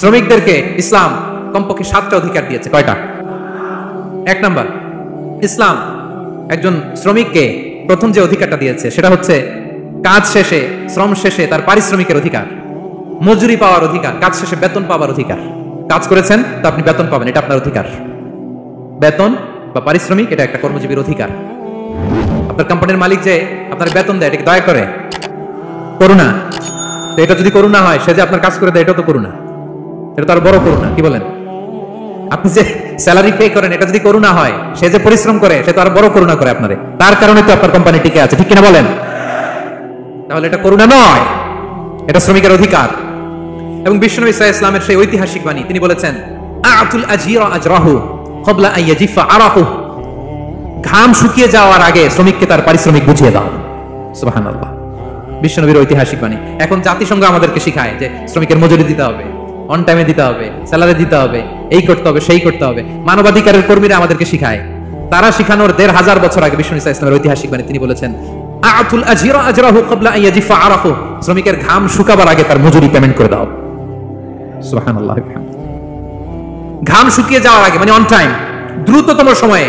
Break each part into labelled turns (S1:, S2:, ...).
S1: শ্রমিকদেরকে ইসলাম কমপক্ষে 7টা অধিকার দিয়েছে। কয়টা? 1 নাম্বার, ইসলাম একজন শ্রমিককে প্রথম যে অধিকারটা দিয়েছে সেটা হচ্ছে কাজ শেষে, শ্রম শেষে তার পারিশ্রমিকের অধিকার, মজুরি পাওয়ার অধিকার, কাজ শেষে বেতন পাওয়ার অধিকার। কাজ করেছেন তো আপনি বেতন পাবেন, এটা আপনার অধিকার। বেতন বা পারিশ্রমিক এটা একটা কর্মজীবীর অধিকার। আপনার কোম্পানির মালিক যে আপনার বেতন দেয়, এটাকে দয়া করে? করুণা। তো এটা যদি করুণা হয়, সে যে আপনার কাজ করে দেয়, এটা তো করুণা, এটা তো আর বড় করুণা। কি বলেন? আপনি যে স্যালারি পে করেন, এটা যদি করুণা হয়, সে যে পরিশ্রম করে, সে তো আর বড় করুণা করে আপনারে। তার কারণে তো আপনার কোম্পানি টিকে আছে, ঠিক কিনা বলেন? তাহলে এটা করুণা নয়, এটা শ্রমিকের অধিকার। এবং বিশ্বনবী সাল্লাল্লাহু আলাইহি ওয়াসাল্লামের সেই ঐতিহাসিক বাণী, তিনি বলেছেন, আতুল আজীরা আজরাহু ক্বাবলা আন ইয়াজিফা আরাহু। ঘাম শুকিয়ে যাওয়ার আগে শ্রমিককে তার পারিশ্রমিক বুঝিয়ে দাও। সুবহানাল্লাহ, বিশ্বনবীর ঐতিহাসিক বাণী। এখন জাতিসংঘ আমাদেরকে শিখায় যে শ্রমিকের মজুরি দিতে হবে, অন টাইমে দিতে হবে, স্যালারি দিতে হবে, এই করতে হবে, সেই করতে হবে। মানবাধিকারের কর্মীরা আমাদেরকে শিখায়, তারা শিখানোর 1500 বছর আগে বিশ্বনবী সাল্লাল্লাহু আলাইহি ওয়াসাল্লামের ঐতিহাসিক বাণী, তিনি বলেছেন, আতুল আজীরা আজরাহু ক্বাবলা আন ইয়াজিফা আরাহু। শ্রমিকের ঘাম শুকাবার আগে তার মজুরি পেমেন্ট করে দাও। সুবহানাল্লাহ। ঘাম শুকিয়ে যাওয়ার আগে, মানে অন টাইম, দ্রুততম সময়ে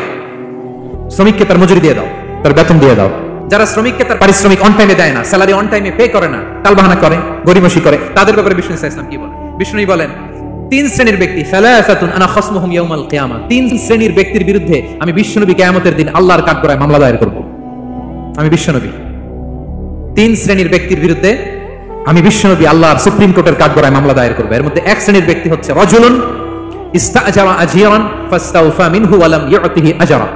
S1: শ্রমিককে তার মজুরি দিয়ে দাও, তার বেতন দিয়ে দাও। যারা শ্রমিককে তার পারিশ্রমিক অন টাইমে দেয় না, স্যালারি অন টাইমে পে করে না, টালবাহানা করে, গরিমসি করে, তাদের ব্যাপারে বিষ্ণু সাল্লাল্লাহু আলাইহি ওয়াসাল্লাম কি বলেন? বিষ্ণু বলেন, 3 শ্রেণীর ব্যক্তি, সালাসাতুন আনা খাসমুহুম ইয়াউমাল কিয়ামা। 3 শ্রেণীর ব্যক্তির বিরুদ্ধে আমি বিশ্বনবী কিয়ামতের দিন আল্লাহর কাঠগড়ায় মামলা দায়ের করব। আমি বিশ্বনবী 3 শ্রেণীর ব্যক্তির বিরুদ্ধে আমি বিশ্বনবী আল্লাহর সুপ্রিম কোর্টের কাঠগড়ায় মামলা দায়ের করব। এর মধ্যে 1 শ্রেণীর ব্যক্তি হচ্ছে রাজুলুন ইস্তাআজারা আজীরান ফাস্তাওফা মিনহু ওয়া লাম ইউতিহি আজরা।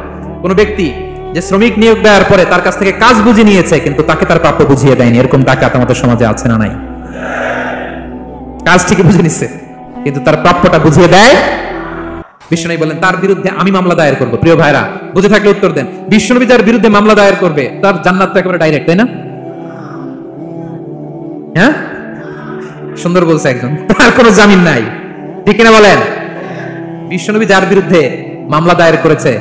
S1: কোন ব্যক্তি যে শ্রমিক নিয়োগ দেওয়ার পরে তার কাছ থেকে কাজ বুঝে নিয়েছে কিন্তু তাকে তার প্রাপ্য বুঝিয়ে দেয়নি, এরকম ডাকাত আমাদের সমাজে আছে না নাই? কাজ ঠিকই বুঝে নিচ্ছে কিন্তু তার প্রাপ্যটা বুঝিয়ে দেয়। বিশ্বনবী বলেন, তার বিরুদ্ধে আমি মামলা দায়ের করব। প্রিয় ভাইরা, বুঝে থাকলে উত্তর দেন। বিশ্বনবী যার বিরুদ্ধে মামলা দায়ের করবে, তার জান্নাত তো একেবারে ডাইরেক্ট, তাই না? হ্যাঁ, সুন্দর বলছে একজন, তার কোনো জামিন নাই, ঠিক কিনা বলেন? বিশ্বনবী যার বিরুদ্ধে মামলা দায়ের করেছে,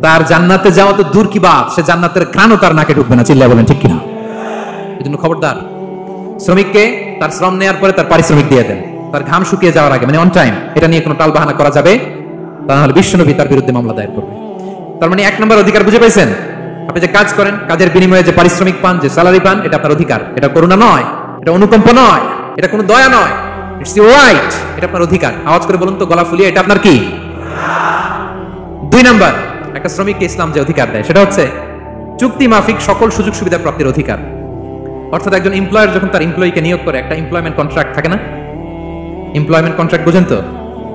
S1: তার জান্নাতে যাওয়া তো দূর কি বাত, সে জান্নাতের ঘ্রাণও তার নাকে ঢুকবে না। চিল্লায় বলেন ঠিক কিনা? এজন্য খবরদার, শ্রমিককে তার শ্রম নেওয়ার পরে তার পারিশ্রমিক দিয়ে দেন, তার ঘাম শুকিয়ে যাওয়ার আগে, মানে অন টাইম। এটা নিয়ে কোনো টালবাহানা করা যাবে, তাহলে বিশ্বনবী তার বিরুদ্ধে মামলা দায়ের করবে। তার মানে 1 নম্বর অধিকার বুঝে পাইছেন? আপনি যে কাজ করেন, কাজের বিনিময়ে যে পারিশ্রমিক পান, যে স্যালারি পান, এটা আপনার অধিকার। এটা করুণা নয়, এটা অনুকম্প নয়, এটা কোনো দয়া নয়, ইটস ইউর রাইট, এটা আপনার অধিকার। আওয়াজ করে বলুন তো, গলা ফুলিয়ে, এটা আপনার কি? 2 নাম্বার, একটা শ্রমিককে ইসলাম যে অধিকার দেয় সেটা হচ্ছে চুক্তি মাফিক সকল সুযোগ সুবিধা প্রাপ্তির অধিকার। অর্থাৎ একজন এমপ্লয়ার যখন তার এমপ্লয়িকে নিয়োগ করে, একটা এমপ্লয়মেন্ট কন্ট্রাক্ট থাকে না? এমপ্লয়মেন্ট কন্ট্রাক্ট বুঝেন তো?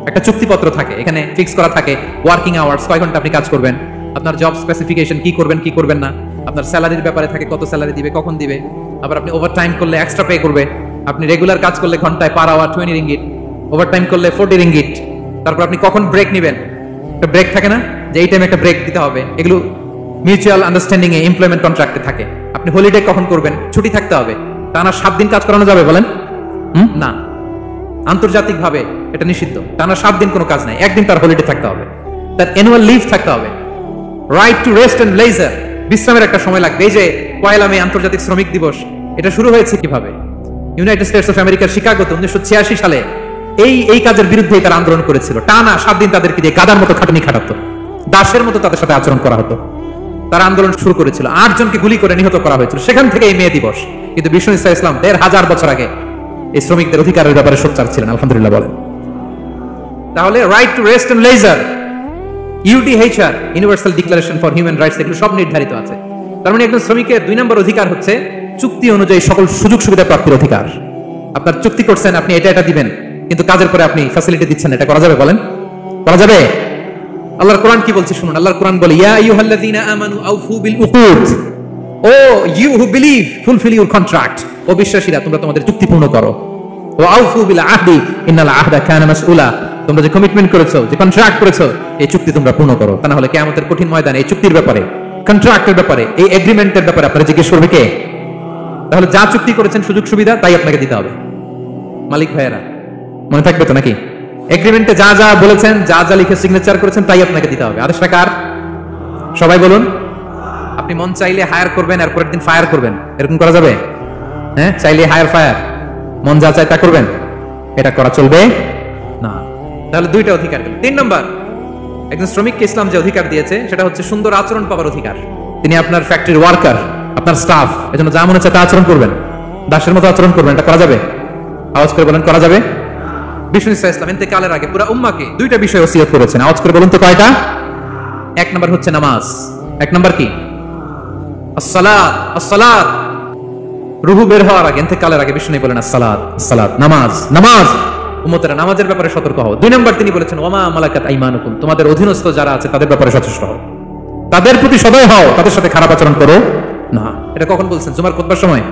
S1: একটা চুক্তিপত্র থাকে, এখানে ফিক্স করা থাকে ওয়ার্কিং আওয়ার্স, কয় ঘন্টা আপনি কাজ করবেন, আপনার জব স্পেসিফিকেশন কি করবেন কি করবেন না, আপনার স্যালারির ব্যাপারে থাকে, কত স্যালারি দিবে, কখন দিবে, আবার আপনি ওভারটাইম করলে এক্সট্রা পে করবে, আপনি রেগুলার কাজ করলে ঘন্টায় পার আওয়ার 20 রিঙ্গিট, ওভারটাইম করলে 40 রিঙ্গিট, তারপর আপনি কখন ব্রেক নেবেন, একটা ব্রেক থাকে না, যে এই টাইমে একটা ব্রেক দিতে হবে, এগুলো মিউচুয়াল আন্ডারস্ট্যান্ডিং এ এমপ্লয়মেন্ট কন্ট্রাক্টে থাকে। আপনি হলিডে কখন করবেন, ছুটি থাকতে হবে, টানা 7 দিন কাজ করানো যাবে বলেন? না, আন্তর্জাতিক ভাবে এটা নিষিদ্ধ। টানা 7 দিন কোনো কাজ নাই, 1 দিন তার হলিডে থাকতে হবে, তার অ্যানুয়াল লিভ থাকতে হবে, right to rest and leisure, বিশ্রামের একটা সময় লাগবে। এই যে 1 মে আন্তর্জাতিক শ্রমিক দিবস, এটা শুরু হয়েছে কিভাবে? ইউনাইটেড স্টেটস অফ আমেরিকার শিকাগোতে 1986 সালে এই কাজের বিরুদ্ধে তারা আন্দোলন করেছিল। টানা 7 দিন তাদেরকে দিয়ে গাদার মতো খাটুনি খাটাতো, দাসের মতো তাদের সাথে আচরণ করা হতো। তারা আন্দোলন শুরু করেছিল, 8 জনকে গুলি করে নিহত করা হয়েছিল। সেখান থেকে এই মে দিবস। কিন্তু বিষ্ণু ইসলাম 1500 বছর আগে এই শ্রমিকদের অধিকারের ব্যাপারে সোচ্চার ছিলেন। আলহামদুলিল্লাহ বলেন। তাহলে right to rest and leisure, UDHR, universal declaration for human rights, এগুলো সব নির্ধারিত আছে। তার মানে একজন শ্রমিকের 2 নম্বর অধিকার হচ্ছে চুক্তি অনুযায়ী সকল সুযোগ সুবিধা প্রাপ্তির অধিকার। আপনার চুক্তি করছেন, আপনি এটা দিবেন, কিন্তু কাজের পরে আপনি ফ্যাসিলিটি দিচ্ছেন, এটা করা যাবে বলেন? করা যাবে? আল্লাহর কোরআন কি বলছে শুনুন। আল্লাহর কোরআন বলে, ইয়া আইয়ুহাল্লাযীনা আমানু আউফু বিল উকুদ, O you who believe fulfil your contract, ও বিশ্বাসীরা তোমরা তোমাদের চুক্তি পূর্ণ করো। ও আউফু বিল আহদি ইন্নাল আহদা কানা মাসউলা, তোমরা যে কমিটমেন্ট করেছো, যে কন্ট্রাক্ট করেছো, এই চুক্তি তোমরা পূর্ণ করো। তা না হলে কিয়ামতের কঠিন ময়দানে এই চুক্তির ব্যাপারে, কন্ট্রাক্টের ব্যাপারে, এই এগ্রিমেন্টের ব্যাপারে আপনারা জিজ্ঞেস করবে কে? তাহলে যা চুক্তি করেছেন সুযোগ সুবিধা, তাই আপনাকে দিতে হবে। মালিক ভাইয়েরা, মনে থাকবে তো নাকি? এগ্রিমেন্টে যা যা বলেছেন, যা যা লিখে সিগনেচার করেছেন, তাই আপনাকে দিতে হবে। আদেশটা কার? সবাই বলুন। আপনি মন চাইলে হায়ার করবেন, আর পরের দিন ফায়ার করবেন, এরকম করা যাবে? হ্যাঁ, চাইলে হায়ার ফায়ার, মন যা চায় তা করবেন, এটা করা চলবে তাহলে দুইটা অধিকার গেল। 3 নম্বর, একজন শ্রমিককে ইসলাম যে অধিকার দিয়েছে সেটা হচ্ছে সুন্দর আচরণ পাওয়ার অধিকার। তিনি আপনার ফ্যাক্টরির ওয়ার্কার, আপনার স্টাফ, এজন্য যা মনে হচ্ছে তা আচরণ করবেন, দাসের মতো আচরণ করবেন। এটা করা যাবে? আওয়াজ করে বলেন, করা যাবে? বিষ্ণু ইসলাম ইন্তেকালের আগে পুরো উম্মাহকে দুইটা বিষয় ওসিয়ত করেছেন। আওয়াজ করে বলুন তো কয়টা? 1 নম্বর হচ্ছে নামাজ। 1 নম্বর কি? আসসালাত। আসসালাত। রূহ বের হওয়ার আগে, ইন্তেকালের আগে বিষ্ণু বলেন আসসালাত, আসসালাত, নামাজ, নামাজ। উম্মতেরা নামাজের ব্যাপারে সতর্ক হও। 2 নম্বর তিনি বলেছেন ওমা মালাকাত আইমানুকুম, তোমাদের অধীনস্থ যারা আছে তাদের ব্যাপারে সচেষ্ট হও, তাদের প্রতি সদয় হও, তাদের সাথে খারাপ আচরণ করো না। এটা কখন বলছেন? জুমার খুতবার সময়,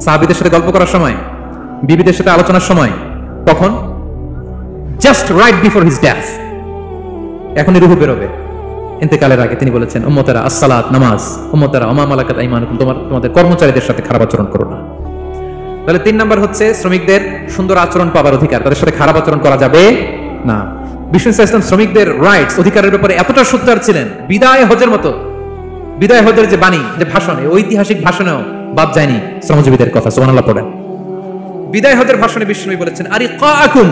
S1: সাহাবীদের সাথে গল্প করার সময়, বিবিদের সাথে আলোচনার সময়। কখন? Just right before his death. এখনই রূহ বেরোবে, ইন্তেকালের আগে তিনি বলেছেন উম্মতেরা আসসালাত, নামাজ, উম্মতেরা ওমা মালাকাত আইমানুকুম, তোমাদের কর্মচারীদের সাথে খারাপ আচরণ করো না। তাহলে 3 নম্বর হচ্ছে শ্রমিকদের সুন্দর আচরণ পাওয়ার অধিকার, তাদের সাথে খারাপ আচরণ করা যাবে না। বিষ্ণু ইসলাম শ্রমিকদের রাইটস, অধিকারের ব্যাপারে এতটা সোচ্চার ছিলেন, বিদায় হজের মতো, বিদায় হজের যে বাণী, যে ভাষণ, ঐতিহাসিক ভাষণেও বাদ যায়নি শ্রমজীবীদের কথা। সুবহানাল্লাহ পড়েন। বিদায় হজের ভাষণে বিষ্ণু বলেছেন আরিকাকুম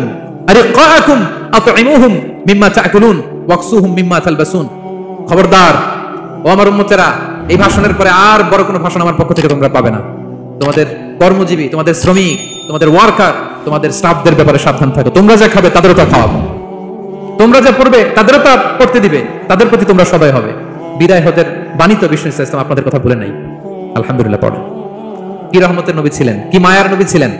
S1: আরিকাকুম আতইমুহুম মিম্মা তাকুলুন ওয়াকসুহুম মিম্মা তালবাসুন। খবরদার ও আমার উম্মতেরা, এই ভাষণের পরে আর বড় কোনো ভাষণ আমার পক্ষ থেকে তোমরা পাবে না। তোমাদের কর্মজীবী, তোমাদের শ্রমিক, তোমাদের ওয়ার্কার, তোমাদের স্টাফদের ব্যাপারে সাবধান থাকো। তোমরা যা খাবে তাদেরও তা খাওয়াবো, তোমরা যা পড়বে তাদেরও তা পড়তে দিবে, তাদের প্রতি তোমরা সদয় হবে। বিদায় হজের বাণী তো বিষ্ণু ইসলাম আপনাদের কথা বলে নাই। আলহামদুলিল্লাহ পড়ে। কি রহমতের নবী ছিলেন, কি মায়ার নবী ছিলেন,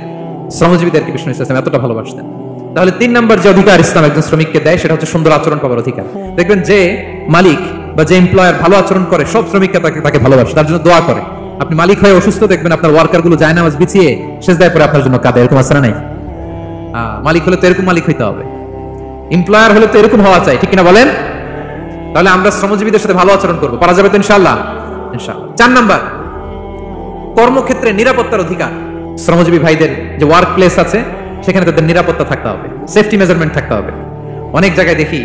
S1: শ্রমজীবীদেরকে বিষ্ণু ইসলাম এতটা ভালোবাসতেন। তাহলে 3 নম্বর যে অধিকার ইসলাম একজন শ্রমিককে দেয় সেটা হচ্ছে সুন্দর আচরণ পাওয়ার অধিকার। দেখবেন যে মালিক বা যে এমপ্লয়ার ভালো আচরণ করে, সব শ্রমিককে তাকে ভালোবাসে, তার জন্য দোয়া করে। আপনি মালিক হয়ে অসুস্থ, দেখবেন আপনার ওয়ার্কার গুলো জায়নামাজ বিছিয়ে সেজদায় পড়ে আপনার জন্য কাঁদে। এরকম আছে না নাই? মালিক হলে তো এরকম মালিক হইতে হবে, এমপ্লয়ার হলে তো এরকম হওয়া চাই, ঠিক কিনা বলেন? তাহলে আমরা শ্রমজীবীদের সাথে ভালো আচরণ করবো, পারা যাবে তো ইনশাআল্লাহ? ইনশাআল্লাহ। 4 নম্বর, কর্মক্ষেত্রে নিরাপত্তার অধিকার। শ্রমজীবী ভাইদের যে ওয়ার্ক প্লেস আছে সেখানে তাদের নিরাপত্তা থাকতে হবে, সেফটি মেজারমেন্ট থাকতে হবে। অনেক জায়গায় দেখি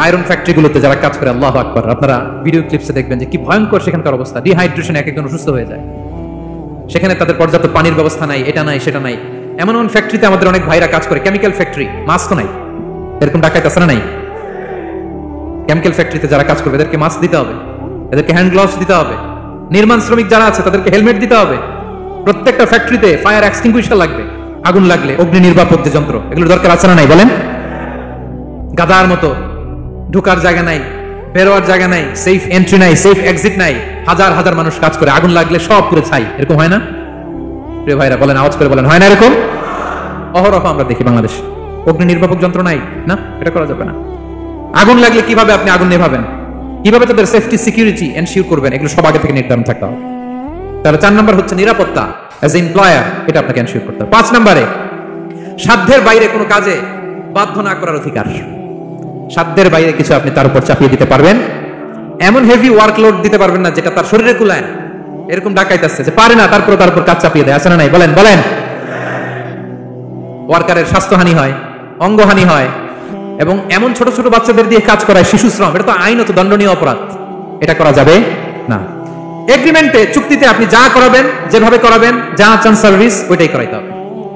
S1: আয়রন ফ্যাক্টরিগুলোতে যারা কাজ করে, আল্লাহু আকবার, আপনারা ভিডিও ক্লিপসে দেখবেন যে কি ভয়ঙ্কর সেখানকার অবস্থা। ডিহাইড্রেশনে এক একজন অসুস্থ হয়ে যায়, সেখানে তাদের পর্যাপ্ত পানির ব্যবস্থা নাই, এটা নাই সেটা নাই। এমন এমন ফ্যাক্টরিতে আমাদের অনেক ভাইরা কাজ করে, কেমিক্যাল ফ্যাক্টরি, মাস্ক নাই। এরকম ডাকাত আছে না নাই? কেমিক্যাল ফ্যাক্টরিতে যারা কাজ করবে এদেরকে মাস্ক দিতে হবে, এদেরকে হ্যান্ড গ্লাভস দিতে হবে। নির্মাণ শ্রমিক যারা আছে তাদেরকে হেলমেট দিতে হবে। প্রত্যেকটা ফ্যাক্টরিতে ফায়ার এক্সটিংগুইশার লাগবে, আগুন লাগলে অগ্নি নির্বাপক যে যন্ত্র, এগুলো দরকার আছে না নাই বলেন? গাদার মতো ঢোকার জায়গা নাই, বেরোয়ার জায়গা নাই, সেফ এন্ট্রি নাই, সেফ এক্সিট নাই, হাজার হাজার মানুষ কাজ করে, আগুন লাগলে সব পুরো ছাই। এরকম হয় না প্রিয় ভাইরা? বলেন, আওয়াজ করে বলেন, হয় না এরকম? অহরহ আমরা দেখি বাংলাদেশ। অগ্নি নির্বাপক যন্ত্র নাই, না, এটা করা যাবে না। আগুন লাগলে কিভাবে আপনি আগুন নেভাবেন, কিভাবে তাদের সেফটি সিকিউরিটি এনশিওর করবেন, এগুলো সব আগে থেকে নির্ধারণ থাকতে হবে। তাহলে 4 নম্বর হচ্ছে নিরাপত্তা অ্যাজ এ এমপ্লয়ার, এটা আপনাকে এনশিওর করতে হবে। 5 নম্বরে সাধ্যের বাইরে কোনো কাজে বাধ্য না করার অধিকার। সাধ্যের বাইরে কিছু আপনি তার উপর চাপিয়ে দিতে পারবেন, এমন হেভি ওয়ার্কলোড দিতে পারবেন না যেটা তার শরীরে কুলায়। এরকম ডাকাইতে আসছে যে পারে না, তারপর তার উপর কাজ চাপিয়ে দেয়, আছে না নাই? বলেন বলেন। ওয়ার্কারের স্বাস্থ্যহানি হয়, অঙ্গহানি হয়, এবং এমন ছোট ছোট বাচ্চাদের দিয়ে কাজ করায়, শিশু শ্রম, এটা তো আইনত দণ্ডনীয় অপরাধ। এটা করা যাবে না। এগ্রিমেন্টে, চুক্তিতে আপনি যা করাবেন, যেভাবে করাবেন, যা চান সার্ভিস, ওইটাই করাইতে হবে।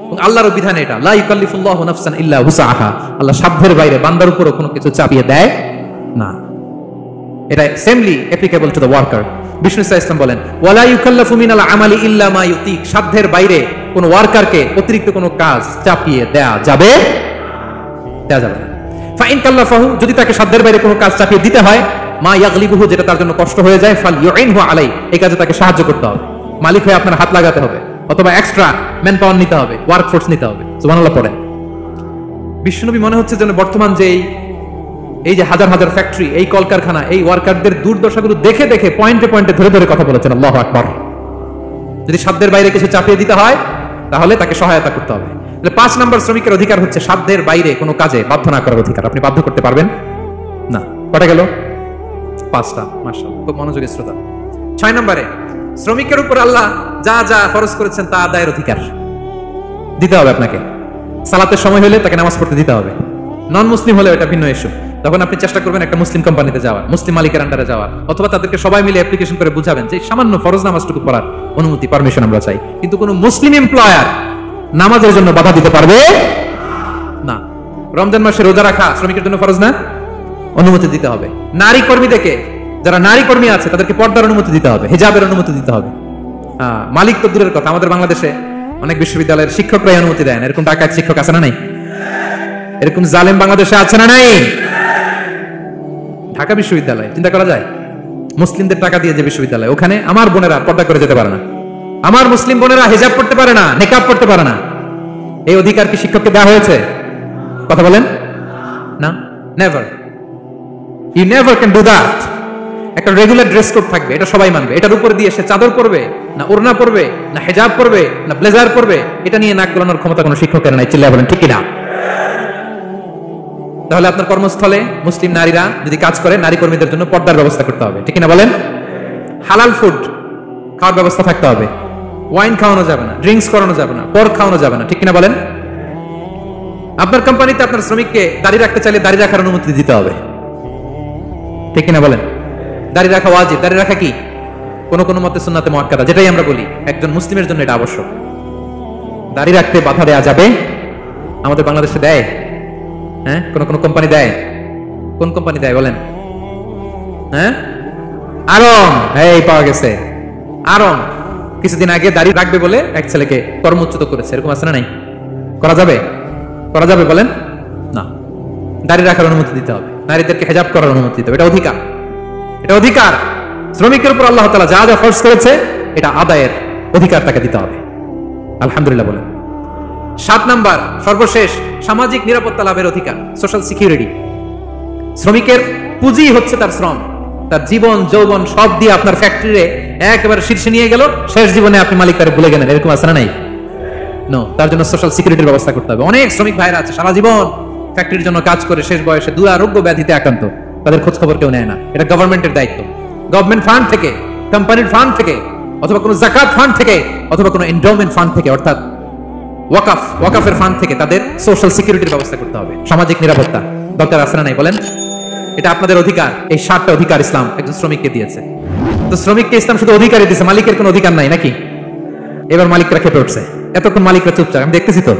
S1: এবং আল্লাহর বিধান এটা, লা ইউকাল্লিফুল্লাহু নাফসান ইল্লা উসআহা। আল্লাহ সাধ্যের বাইরে বান্দার উপরও কোনো কিছু চাপিয়ে দেয় না। এটা samely applicable to the worker. Vishnu Islam বলেন ওয়ালা ইউকাল্লাফু মিনাল আমালি ইল্লা মা ইউতিক। সাধ্যের বাইরে কোন ওয়ার্কারকে অতিরিক্ত কোনো কাজ চাপিয়ে দেয়া যাবে না। ফাইন কাল্লাফাহু, যদি তাকে সাধ্যের বাইরে কোনো কাজ চাপিয়ে দিতে হয়, মা ইয়াগলিবুহু, যেটা তার জন্য কষ্ট হয়ে যায়, ফাল ইউইনহু আলাই, এই কাজে তাকে সাহায্য করতে হবে। মালিক হয়ে আপনার হাত লাগাতে হবে, অথবা এক্সট্রা ম্যান পাওয়ার নিতে হবে, ওয়ার্ক ফোর্স নিতে হবে। সুবহানাল্লাহ পড়েন। বিশ্বনবী মনে হচ্ছে যেন বর্তমান যে এই যে হাজার হাজার ফ্যাক্টরি, এই কলকারখানা, এই ওয়ার্কারদের দুর্দশাগুলো দেখে দেখে পয়েন্টে পয়েন্টে ধরে ধরে কথা বলেছেন। আল্লাহু আকবার। যদি সাধ্যের বাইরে কিছু চাপিয়ে দিতে হয় তাহলে তাকে সহায়তা করতে হবে। 5 নম্বর শ্রমিকের অধিকার হচ্ছে সাধ্যের বাইরে কোনো কাজে বাধ্য না করার অধিকার। আপনি বাধ্য করতে পারবেন না। কটা গেল? 5টা। মাশাআল্লাহ, খুব মনোযোগী শ্রোতা। 6 নম্বরে শ্রমিকের উপর আল্লাহ যা যা ফরজ করেছেন তা আদায়ের অধিকার দিতে হবে আপনাকে। সালাতের সময় হলে তাকে নামাজ পড়তে দিতে হবে। নন মুসলিম হলে এটা ভিন্ন ইস্যু। তখন আপনি চেষ্টা করবেন একটা মুসলিম কোম্পানিতে যাওয়ার, মুসলিম মালিকের আন্ডারে যাওয়ার, অথবা তাদেরকে সবাই মিলে অ্যাপ্লিকেশন করে বুঝাবেন যে সামান্য ফরজ নামাজটুকু পড়ার অনুমতি, পারমিশন আমরা চাই। কিন্তু কোনো মুসলিম এমপ্লয়ার নামাজের জন্য বাধা দিতে পারবে না। রমজান মাসে রোজা রাখা শ্রমিকের জন্য ফরজ না? অনুমতি দিতে হবে। নারী কর্মীদেরকে, যারা নারী কর্মী আছে তাদেরকে পর্দার অনুমতি দিতে হবে, হিজাবের অনুমতি দিতে হবে। মালিক তো দূরের কথা, আমাদের বাংলাদেশে অনেক বিশ্ববিদ্যালয়ের শিক্ষকরাই অনুমতি দেন। এরকম ডাকাত শিক্ষক আছে না নাই? এরকম জালেম বাংলাদেশে আছে না নাই? ঢাকা বিশ্ববিদ্যালয় চিন্তা করা যায়, মুসলিমদের টাকা দিয়ে যে বিশ্ববিদ্যালয়, ওখানে আমার বোনেরা পর্দা করে যেতে পারে না, আমার মুসলিম বোনেরা হিজাব পড়তে পারে না, নিকাব পড়তে পারে না। এই অধিকার কি শিক্ষককে দেওয়া হয়েছে? কথা বলেন না, never, you never can do that. একটা রেগুলার ড্রেস কোড থাকবে, এটা সবাই মানবে। এটার উপর দিয়ে সে চাদর পরবে না ওড়না পরবে না হিজাব পরবে না ব্লেজার পরবে, এটা নিয়ে নাক গলানোর ক্ষমতা কোনো শিক্ষকের নাই। চিল্লায় বলেন ঠিক কিনা? তাহলে আপনার কর্মস্থলে মুসলিম নারীরা যদি কাজ করে, নারী কর্মীদের জন্য পর্দার ব্যবস্থা করতে হবে, ঠিক কিনা বলেন? হালাল ফুড খাওয়ার ব্যবস্থা থাকতে হবে, ওয়াইন খাওয়ানো যাবে না, ড্রিঙ্কস করানো যাবে না, পর্ক খাওয়ানো যাবে না, ঠিক কিনা বলেন? আপনার কোম্পানিতে আপনার শ্রমিককে দাড়ি রাখতে চাইলে দাড়ি রাখার অনুমতি দিতে হবে, ঠিক কিনা বলেন? দাড়ি রাখা ওয়াজিব। দাড়ি রাখা কি? কোন কোন মতে সুন্নাতে মুআক্কাদা, যেটাই আমরা বলি একজন মুসলিমের জন্য এটা আবশ্যক। দাড়ি রাখতে বাধা দেয়া যাবে? আমাদের বাংলাদেশে দেয়? হ্যাঁ, কোন কোন কোম্পানি দেয়। কোন কোম্পানি দেয় বলেন? হ্যাঁ, আরং, এই পাওয়া গেছে আরং। কিছুদিন আগে দাড়ি রাখবে বলে এক ছেলেকে কর্মচ্যুত করেছে, এরকম আছে না নাই? করা যাবে? করা যাবে বলেন? না, দাড়ি রাখার অনুমতি দিতে হবে, নারীদেরকে হিজাব করার অনুমতি দিতে হবে, এটা অধিকার। এটা অধিকার। শ্রমিকের উপর আল্লাহ তাআলা যা যা ফরজ করেছে এটা আদায়ের অধিকার তাকে দিতে হবে। আলহামদুলিল্লাহ বলেন। 7 নাম্বার, সর্বশেষ, সামাজিক নিরাপত্তা লাভের অধিকার, সোশ্যাল সিকিউরিটি। শ্রমিকের পুঁজি হচ্ছে তার শ্রম, তার জীবন যৌবন সব দিয়ে আপনার ফ্যাক্টরিতে একেবারে শীর্ষে নিয়ে গেল, শেষ জীবনে আপনি মালিক তার ভুলে গেলেন, এরকম আছে না নাই? নো, তার জন্য সোশ্যাল সিকিউরিটির ব্যবস্থা করতে হবে। অনেক শ্রমিক ভাইরা আছে সারা জীবন ফ্যাক্টরির জন্য কাজ করে শেষ বয়সে দুরারোগ্য ব্যাধিতে আক্রান্ত, তাদের খোঁজ খবর কেউ নেয় না। এটা গভর্নমেন্টের দায়িত্ব। গভর্নমেন্ট ফান্ড থেকে, কোম্পানির ফান্ড থেকে, অথবা কোনো যাকাত ফান্ড থেকে, অথবা কোনো এন্ডাওমেন্ট ফান্ড থেকে, অর্থাৎ ওয়াকাফের ফান্ড থেকে তাদের সোশ্যাল সিকিউরিটির ব্যবস্থা করতে হবে। সামাজিক নিরাপত্তা দরকার আছে না নাই বলেন? এটা আপনাদের অধিকার। এই 7টা অধিকার ইসলাম একজন শ্রমিককে দিয়েছে। তো শ্রমিককে ইসলাম শুধু অধিকারই দিয়েছে, মালিকের কোনো অধিকার নাই নাকি? এবার মালিকরা খেপে উঠছে। এতক্ষণ মালিকরা চুপচাপ, আমি দেখতেছি তো,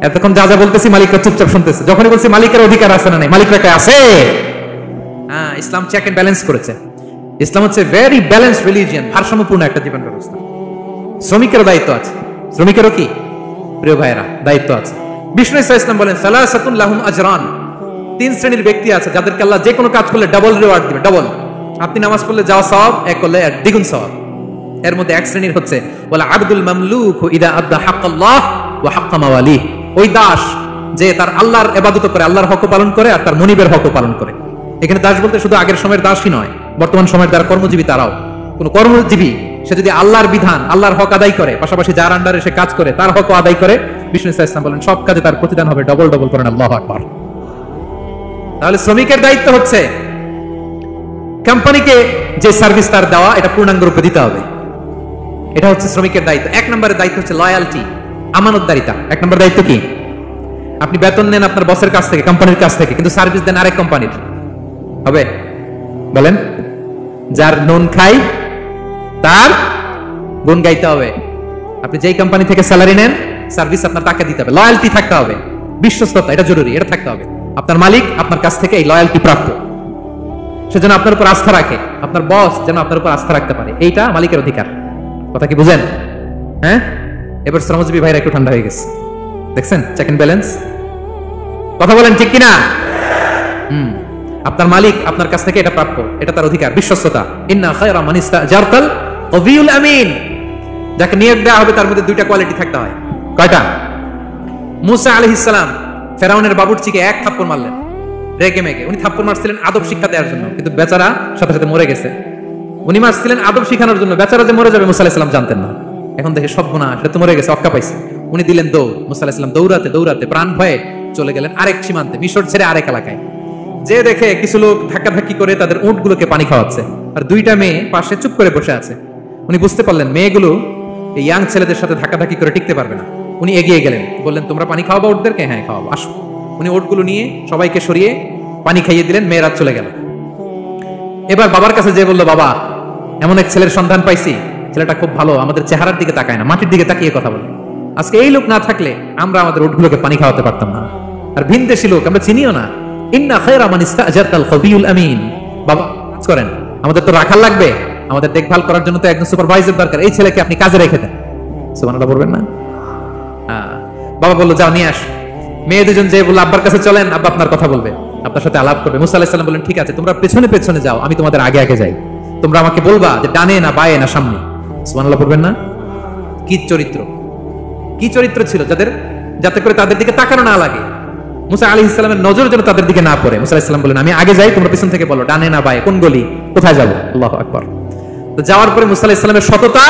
S1: এতক্ষণ যা যা বলতেছি মালিকরা চুপচাপ শুনতেছে। যখনই বলছি মালিকের অধিকার আছে না নাই, মালিকরা কে আছে? হ্যাঁ, ইসলাম চেক এন্ড ব্যালেন্স করেছে। ইসলাম হচ্ছে ভেরি ব্যালেন্সড রিলিজিয়ন, ভারসাম্যপূর্ণ একটা জীবন ব্যবস্থা। শ্রমিকেরও দায়িত্ব আছে। শ্রমিকেরও কি প্রিয় ভাইয়েরা দায়িত্ব আছে। বিষ্ণু ইসলাম বলেন, সালাসাতুন লাহুম আজরান, 3 শ্রেণীর ব্যক্তি আছে যাদেরকে আল্লাহ যে কোনো কাজ করলে ডাবল রিওয়ার্ড দিবে, ডাবল। আপনি নামাজ পড়লে যাওয়া সওয়াব, এক করলে দ্বিগুণ সওয়াব। এর মধ্যে এক শ্রেণীর হচ্ছে ওয়ালা আবদুল মামলুক ইদা আদা হাক্কাল্লাহ ওয়া হাক্কা মাওয়ালিহ, ওই দাস যে তার আল্লাহর ইবাদত করে, আল্লাহর হক পালন করে আর তার মনিবের হক পালন করে। এখানে দাস বলতে শুধু আগের সময়ের দাসই নয়, বর্তমান সময়ের যারা কর্মজীবী তারাও। কোন কর্মজীবী সে যদি আল্লাহর বিধান, আল্লাহর হক আদায় করে, পাশাপাশি যার আন্ডারে সে কাজ করে তার হক আদায় করে, বিষ্ণু ইসলাম বলেন সব কাজে তার প্রতিদান হবে ডবল ডবল। করেন আল্লাহু আকবার। তাহলে শ্রমিকের দায়িত্ব হচ্ছে কোম্পানিকে যে সার্ভিস তার দেওয়া এটা পূর্ণাঙ্গ রূপে দিতে হবে। এটা হচ্ছে শ্রমিকের দায়িত্ব। 1 নম্বরের দায়িত্ব হচ্ছে লয়ালটি, আমানতদারিতা। 1 নম্বর দায়িত্ব কি? আপনি বেতন নেন আপনার বসের কাছ থেকে, কোম্পানির কাছ থেকে, কিন্তু সার্ভিস দেন আরেক কোম্পানির, হবে বলেন? যার নুন খাই তার গুণ গাইতে হবে। আপনি যেই কোম্পানি থেকে স্যালারি নেন, সার্ভিস আপনার তাকে দিতে হবে। লয়ালটি থাকতে হবে, বিশ্বস্ততা, এটা জরুরি, এটা থাকতে হবে। আপনার মালিক আপনার কাছ থেকে এই লয়ালটি প্রাপ্য, সে যেন আপনার উপর আস্থা রাখে, আপনার বস যেন আপনার উপর আস্থা রাখতে পারে, এইটা মালিকের অধিকার। কথা কি বুঝেন? হ্যাঁ, এবার শ্রমজীবী ভাইরা একটু ঠান্ডা হয়ে গেছে, দেখছেন চেক এন্ড ব্যালেন্স। কথা বলেন ঠিক কিনা? আপনার মালিক আপনার কাছ থেকে এটা প্রাপ্য, এটা তার অধিকার, বিশ্বস্ততা। ইন্না খায়রা মান ইস্তাজারতাল কবিউল আমিন, যাকে নিয়োগ দেওয়া হবে তার মধ্যে 2টা কোয়ালিটি থাকতে হয়। কয়টা? মুসা আলাইহিস সালাম ফেরাউনের বাবুর্চিকে 1 থাপ্পড় মারলেন রেগে মেগে। উনি থাপ্পড় মারছিলেন আদব শিক্ষা দেওয়ার জন্য, কিন্তু বেচারা সাথে সাথে মরে গেছে। উনি মারছিলেন আদব শিখানোর জন্য, বেচারা যে মরে যাবে মুসা আলাইহিস সালাম জানতেন না। এখন দেখে সর্বনাশ, সে তো মরে গেছে, অক্কা পাইছে। উনি দিলেন দৌড়। মুসা আলাইহিস সালাম দৌড়াতে দৌড়াতে প্রাণ ভয়ে চলে গেলেন আরেক সীমান্তে, মিশর ছেড়ে আরেক এলাকায়। যে দেখে কিছু লোক ধাক্কাধাক্কি করে তাদের উটগুলোকে পানি খাওয়াচ্ছে, আর 2টা মেয়ে পাশে চুপ করে বসে আছে। উনি বুঝতে পারলেন মেয়েগুলো এই ইয়াং ছেলেদের সাথে ধাক্কাধাক্কি করে টিকতে পারবে না। উনি এগিয়ে গেলেন, বললেন তোমরা পানি খাওয়াবো উটদেরকে? হ্যাঁ খাওয়াবো, আসো। উনি উটগুলো নিয়ে সবাইকে সরিয়ে পানি খাইয়ে দিলেন, মেয়েরা চলে গেল। এবার বাবার কাছে যে বললো, বাবা এমন এক ছেলের সন্ধান পাইছি, ছেলেটা খুব ভালো, আমাদের চেহারার দিকে তাকায় না, মাটির দিকে তাকিয়ে কথা বলে। আজকে এই লোক না থাকলে আমরা আমাদের উটগুলোকে পানি খাওয়াতে পারতাম না। আর ভিনদেশী লোক আমরা চিনিও না। ইন্না খায়রা মান ইস্তাজারতাল কবিয়ুল আমিন। বাবা কাজ করেন, আমাদের তো রাখার লাগবে, আমাদের দেখভাল করার জন্য তো একজন সুপারভাইজার দরকার, এই ছেলেকে আপনি কাজে রেখে দেন। সুবহানাল্লাহ বলবেন না? বাবা বললো যাও নিয়ে আস। মেয়ে দুজন যে বললো আব্বার কাছে চলেন, আব্বা আপনার কথা বলবে, আপনার সাথে আলাপ করবে। মুসা আলাইহিস সালাম বললেন ঠিক আছে, তোমরা পেছনে পেছনে যাও, আমি তোমাদের আগে আগে যাই, তোমরা আমাকে বলবা যে ডানে না বায়ে না সামনে। সুবহানাল্লাহ বলবেন না? কি চরিত্র, কি চরিত্র ছিল যাদের, যাতে করে তাদের দিকে তাকানো না লাগে, মুসা আলাইহিস সালামের নজর যেন তাদের দিকে না পড়ে। মুসা আলাইহিস সালাম বললেন আমি আগে যাই, তোমরা পিছন থেকে বলো ডানে না বায়ে, কোন গলি, কোথায় যাবো। আল্লাহু আকবার। তো যাওয়ার পরে মুসা আলাইহিস সালামের সততা,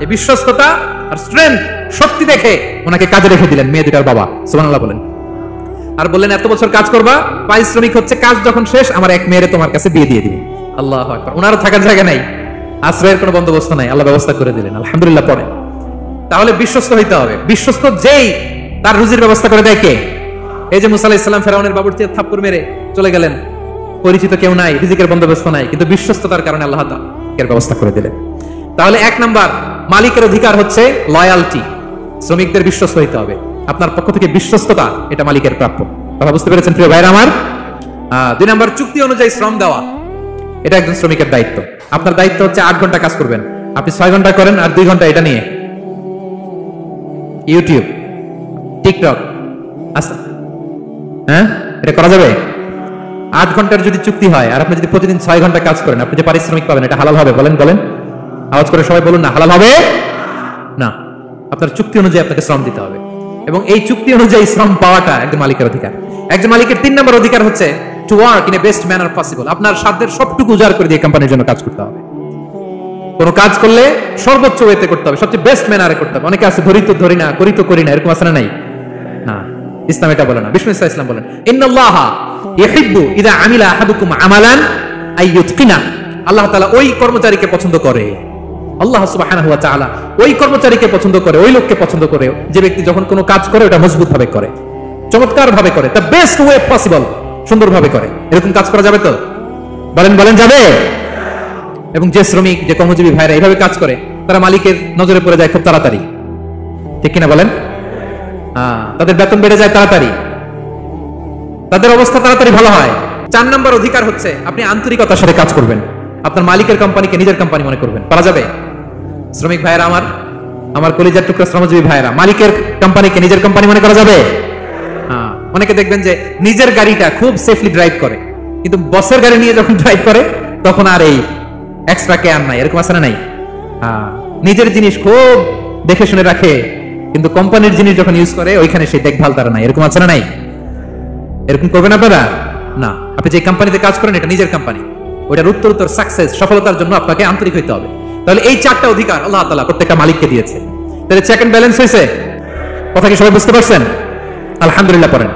S1: এই বিশ্বস্ততা আর স্ট্রেংথ, শক্তি দেখে ওনাকে কাজে রেখে দিলেন মেয়ে দুটার বাবা। সুবহানাল্লাহ বলেন। আর বললেন এত বছর কাজ করবা, পারিশ্রমিক হচ্ছে কাজ যখন শেষ আমার এক মেয়েরে তোমার কাছে বিয়ে দিয়ে দিবে। আল্লাহু আকবার। ওনারও থাকার জায়গা নাই, আশ্রয়ের কোনো বন্দোবস্ত নাই, আল্লাহ ব্যবস্থা করে দিলেন। আলহামদুলিল্লাহ। পড়ে তাহলে বিশ্বস্ত হইতে হবে। বিশ্বস্ত যেই তার রুজির ব্যবস্থা করে দেয় কে? এই যে মুসা আলাইহিস সালাম ফেরাউনের বাবুর্চি থাপ্পড় মেরে চলে গেলেন, পরিচিত কেউ নাই, রিজিকের বন্দোবস্ত নাই, কিন্তু বিশ্বস্ততার কারণে আল্লাহ তাআলা এর ব্যবস্থা করে দিলেন। তাহলে এক নাম্বার মালিকের অধিকার হচ্ছে লয়ালটি, শ্রমিকদের বিশ্বস্ত হইতে হবে। আপনার পক্ষ থেকে বিশ্বস্ততা, এটা মালিকের প্রাপ্য। কথা বুঝতে পেরেছেন প্রিয় ভাইরা আমার? দুই নাম্বার চুক্তি অনুযায়ী শ্রম দেওয়া, এটা একজন শ্রমিকের দায়িত্ব। আপনার দায়িত্ব হচ্ছে 8 ঘন্টা কাজ করবেন, আপনি 6 ঘন্টা করেন আর 2 ঘন্টা এটা নিয়ে ইউটিউব, টিকটক, আচ্ছা হ্যাঁ, এটা করা যাবে? 8 ঘন্টার যদি চুক্তি হয় আর আপনি যদি প্রতিদিন 6 ঘন্টা কাজ করেন, আপনি যে পারিশ্রমিক পাবেন এটা হালাল হবে? বলেন বলেন, আওয়াজ করে সবাই বলুন না, হালাল হবে না। আপনার চুক্তি অনুযায়ী আপনাকে শ্রম দিতে হবে, এবং এই চুক্তি অনুযায়ী শ্রম পাওয়াটা একজন মালিকের অধিকার। একজন মালিকের 3 নম্বর অধিকার হচ্ছে to work in a best manner possible. আপনার সাধ্যের সবটুকু উজাড় করে দিয়ে কোম্পানির জন্য কাজ করতে হবে। কোন কাজ করলে সর্বোচ্চ ওয়েতে করতে হবে, সবচেয়ে বেস্ট ম্যানারে করতে হবে। অনেকে আছে ধরি তো ধরি না, করি তো করি না, এরকম আছে না? নাই না, ইসলাম এটা বলে না। বিষ্ণু ইসলাম বলেন ইন্নাল্লাহা ইউহিব্বু ইযা আমিলা আহাদুকুম আমালান আইয়ুতকিনা। আল্লাহ তাআলা ওই কর্মচারীকে পছন্দ করে, আল্লাহ সুবহানাহু ওয়া তাআলা ওই কর্মচারীকে পছন্দ করে, ওই লোককে পছন্দ করে যে ব্যক্তি যখন কোনো কাজ করে ওটা মজবুত ভাবে করে, চমৎকার ভাবে করে, দ্য বেস্ট ওয়ে পসিবল, সুন্দর ভাবে করে। এরকম কাজ করা যাবে তো? বলেন বলেন, যাবে? এবং যে শ্রমিক, যে কর্মজীবী ভাইরা এইভাবে কাজ করে, তারা মালিকের নজরে পড়ে যায় খুব তাড়াতাড়ি, ঠিক কিনা বলেন? তাদের বেতন বেড়ে যায় তাড়াতাড়ি, তাদের অবস্থা তাড়াতাড়ি ভালো হয়। 4 নম্বর অধিকার হচ্ছে আপনি আন্তরিকতার সাথে কাজ করবেন, আপনার মালিকের কোম্পানিকে নিজের কোম্পানি মনে করবেন। পারা যাবে? শ্রমিক ভাইরা আমার, আমার কলিজার টুকরা শ্রমজীবী ভাইরা, মালিকের কোম্পানিকে নিজের কোম্পানি মনে করা যাবে? অনেকে দেখবেন যে নিজের গাড়িটা খুব সেফলি ড্রাইভ করে, কিন্তু বসের গাড়ি নিয়ে যখন ড্রাইভ করে তখন আর এই এক্সট্রা কেয়ার নাই, এরকম আছে না? নাই। নিজের জিনিস খুব দেখে শুনে রাখে, কিন্তু কোম্পানির জিনিস যখন ইউজ করে ওইখানে সেই দেখভাল তারা নাই, এরকম আছে না? নাই। এরকম করবেন আপনারা না। আপনি যে কোম্পানিতে কাজ করেন এটা নিজের কোম্পানি, ওইটার উত্তর সাকসেস, সফলতার জন্য আপনাকে আন্তরিক হইতে হবে। তাহলে এই 4টা অধিকার আল্লাহ তাআলা প্রত্যেকটা মালিককে দিয়েছে। তাহলে চেক এন্ড ব্যালেন্স হয়েছে? কথা কি সবাই বুঝতে পারছেন? আলহামদুলিল্লাহ। পড়েন।